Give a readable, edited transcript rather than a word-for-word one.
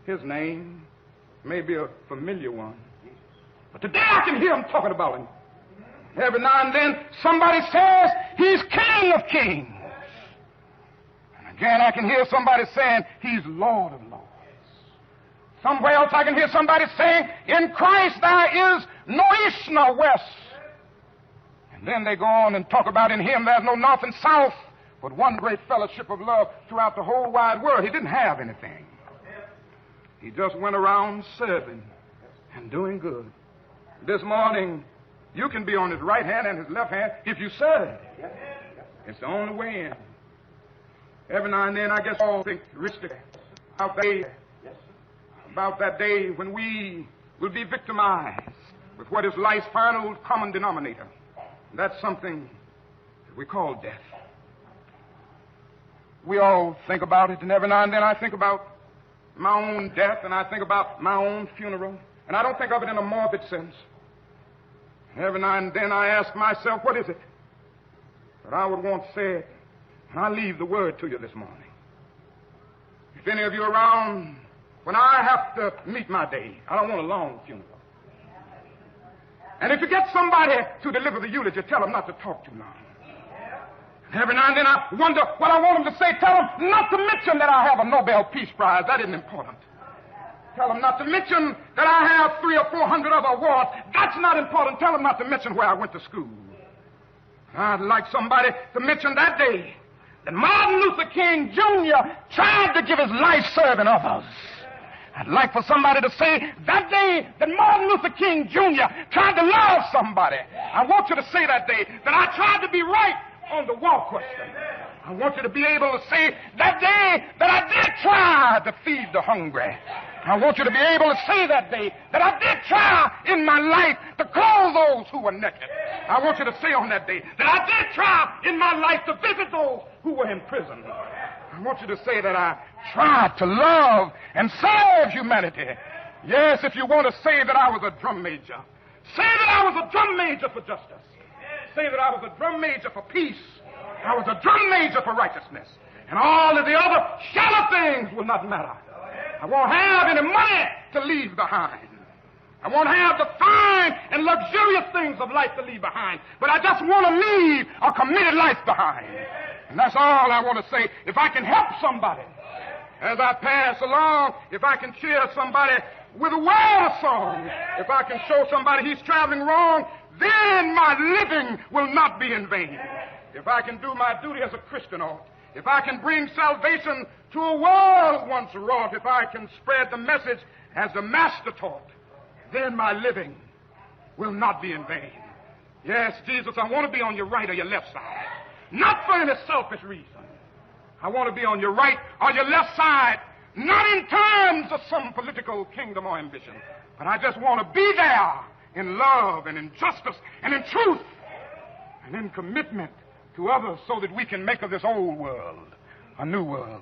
His name may be a familiar one, but today I can hear him talking about him. Every now and then somebody says he's King of Kings. And again I can hear somebody saying he's Lord of Lords. Somewhere else I can hear somebody saying, in Christ there is no east nor west. And then they go on and talk about in him there's no north and south, but one great fellowship of love throughout the whole wide world. He didn't have anything. He just went around serving and doing good. This morning, you can be on his right hand and his left hand if you serve. It's the only way in. Every now and then, I guess all think richly about that day when we will be victimized with what is life's final common denominator. That's something that we call death. We all think about it, and every now and then I think about my own death, and I think about my own funeral, and I don't think of it in a morbid sense. Every now and then I ask myself, what is it that I would want said? And I leave the word to you this morning. If any of you are around when I have to meet my day, I don't want a long funeral. And if you get somebody to deliver the eulogy, tell them not to talk too long. Every now and then I wonder what I want them to say. Tell them not to mention that I have a Nobel Peace Prize. That isn't important. Tell them not to mention that I have 300 or 400 other awards. That's not important. Tell them not to mention where I went to school. I'd like somebody to mention that day that Martin Luther King Jr. tried to give his life serving others. I'd like for somebody to say that day that Martin Luther King Jr. tried to love somebody. I want you to say that day that I tried to be right on the war question. I want you to be able to say that day that I did try to feed the hungry. I want you to be able to say that day that I did try in my life to clothe those who were naked. I want you to say on that day that I did try in my life to visit those who were in prison. I want you to say that I tried to love and serve humanity. Yes, if you want to say that I was a drum major, say that I was a drum major for justice. Say that I was a drum major for peace. I was a drum major for righteousness. And all of the other shallow things will not matter. I won't have any money to leave behind. I won't have the fine and luxurious things of life to leave behind. But I just want to leave a committed life behind. And that's all I want to say. If I can help somebody as I pass along, if I can cheer somebody with a word of song, if I can show somebody he's traveling wrong, then my living will not be in vain. If I can do my duty as a Christian ought, if I can bring salvation to a world once wrought, if I can spread the message as the Master taught, then my living will not be in vain. Yes, Jesus, I want to be on your right or your left side. Not for any selfish reason. I want to be on your right or your left side, not in terms of some political kingdom or ambition, but I just want to be there in love and in justice and in truth and in commitment to others so that we can make of this old world a new world.